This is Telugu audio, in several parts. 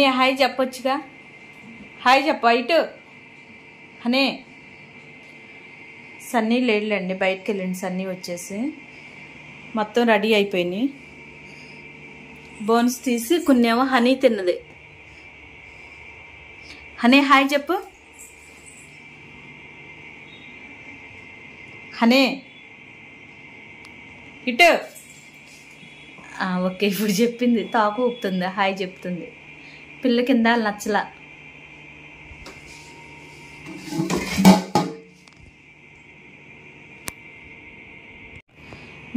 హనీ హాయ్ చెప్పొచ్చుగా. హాయ్ చెప్పు ఇటు. హనీ సన్నీ లేడులేండి, బయటకు వెళ్ళండి. సన్నీ వచ్చేసి మొత్తం రెడీ అయిపోయినాయి. బోన్స్ తీసి కొన్నేమో హనీ తిన్నది. హనీ హాయ్ చెప్పు. హనీ ఇటు. ఓకే ఇప్పుడు చెప్పింది. తాకు ఊపుతుంది, హాయ్ చెప్తుంది. పిల్ల కింద నచ్చలా.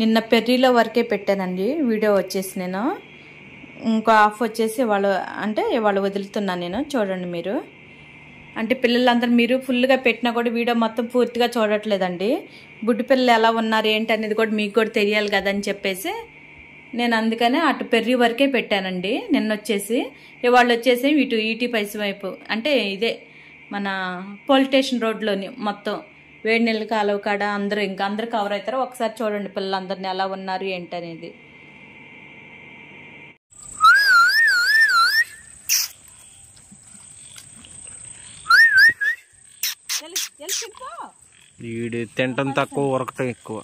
నిన్న పెర్రీలో వరకే పెట్టానండి వీడియో వచ్చేసి. నేను ఇంకో హాఫ్ వచ్చేసి వాళ్ళు వదులుతున్నాను నేను. చూడండి మీరు. అంటే పిల్లలందరూ మీరు ఫుల్గా పెట్టినా కూడా వీడియో మొత్తం పూర్తిగా చూడట్లేదండి. బుడ్డి పిల్లలు ఎలా ఉన్నారు ఏంటి అనేది కూడా మీకు కూడా తెలియాలి కదని చెప్పేసి నేను అందుకనే అటు పెర్రీ వరకే పెట్టానండి నిన్న వచ్చేసి. ఇవాళ వచ్చేసి ఇటు ఈటీ పైసి వైపు, అంటే ఇదే మన పోలీస్ స్టేషన్ రోడ్లోని మొత్తం వేడి నీళ్ళ కాలువ కాడ అందరూ కవర్ అవుతారు. ఒకసారి చూడండి పిల్లలందరినీ ఎలా ఉన్నారు ఏంటి అనేది. వీడు తింటం తక్కువ, ఉరకటం ఎక్కువ.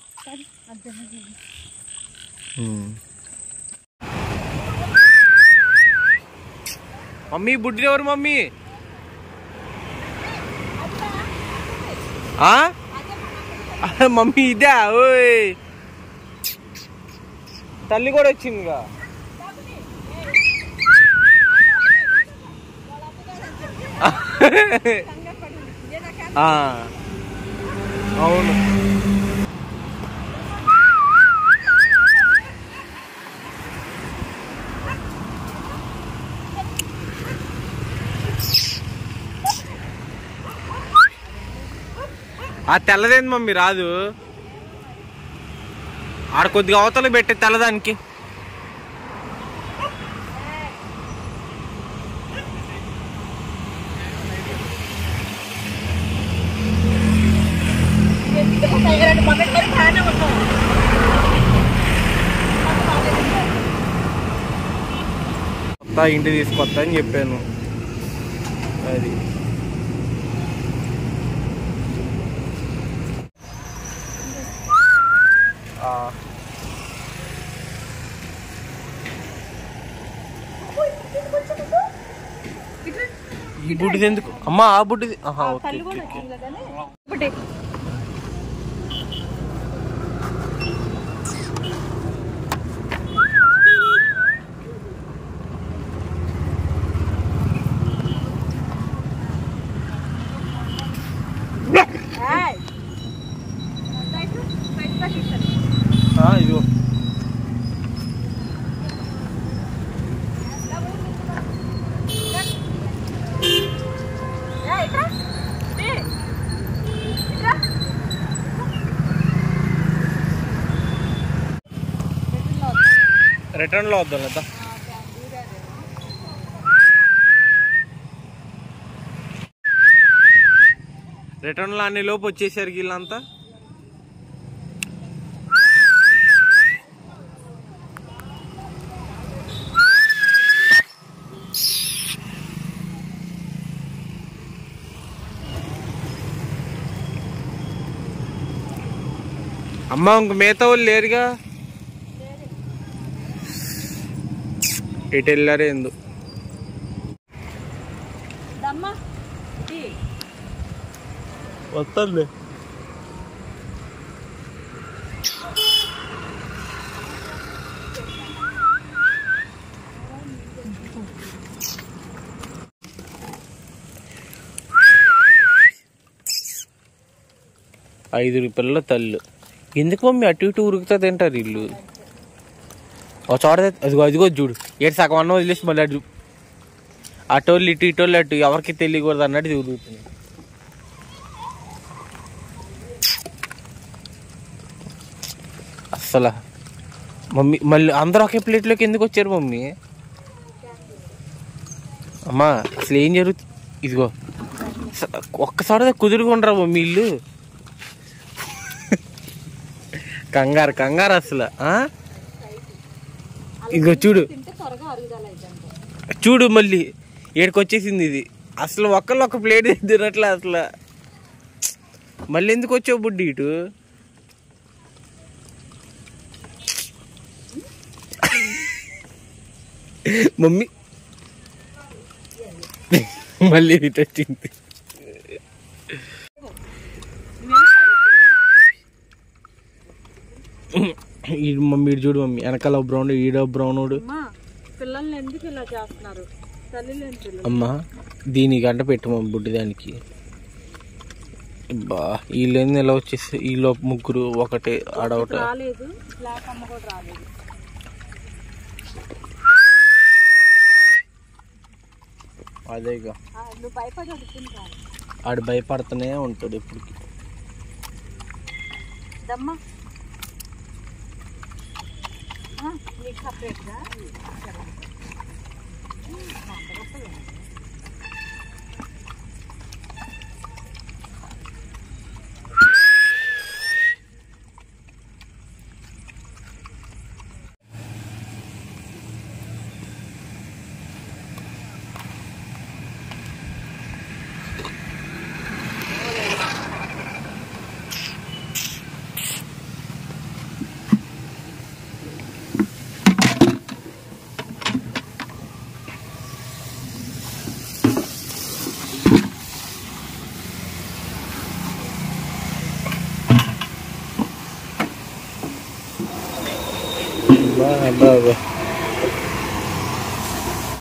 మమ్మీ బుడ్డి ఎవరు మమ్మీ? మమ్మీ ఇదా? ఓయ్ తల్లి కూడా వచ్చిందిగా. అవును. ఆ తెల్లదేంది మమ్మీ రాదు? ఆడ కొద్దిగా అవతల పెట్టే తెల్లదానికి. ఇంటి తీసుకొస్తా అని చెప్పాను. అది ఈ బుడ్డిది ఎందుకు అమ్మా? ఆ బుడ్డిది. ఓకే. ఇదిగో రిటర్న్ లో వద్దాం లేదా? రిటర్న్ లో అన్ని లోపు వచ్చేసరికి వీళ్ళంతా. అమ్మ ఇంక మిగతా వాళ్ళు లేరుగా, ఎటు వెళ్ళారే ఎందు. వస్తుంది. ఐదు పిల్లల తల్లు. ఎందుకు మమ్మీ అటు ఇటు ఉరుకుతా తింటారు వీళ్ళు? ఒక చోట అదిగో చూడు, ఏడు సగం అన్నం వదిలేసి మళ్ళీ అటు అటోళ్ళు ఇటు ఇటోళ్ళు అటు ఎవరికి తెలియకూడదు అన్నట్టు తిరుగుతుంది. అస్సలు మమ్మీ మళ్ళీ అందరూ ఒకే ప్లేట్లోకి ఎందుకు వచ్చారు మమ్మీ? అమ్మా అసలు ఏం జరుగుతుంది? ఇదిగో ఒక్కసారి కుదురుకుంటారా మమ్మీ ఇల్లు? కంగారు కంగారు అసలు. ఇదిగో చూడు చూడు మళ్ళీ ఏడుకొచ్చేసింది ఇది. అసలు ఒక్కళ్ళు ఒక ప్లేట్ తినట్లే అసలు. మళ్ళీ ఎందుకు వచ్చావు బుడ్డి ఇటు? మమ్మీ మళ్ళీ ఇటు వచ్చింది. మమ్మీ చూడు మమ్మీ, వెనకాల బ్రౌన్, ఈడో బ్రౌనోడు. పిల్లల్ని ఎందుకు ఇలా చేస్తున్నారు? అమ్మా దీని గంట పెట్టు మమ్మీ బుడ్డి దానికి. బా వీళ్ళేంది ఎలా వచ్చేసి వీళ్ళు ముగ్గురు ఒకటే ఆడవట. అదేగా ఆడు భయపడుతూనే ఉంటాడు ఇప్పటికి. Bye.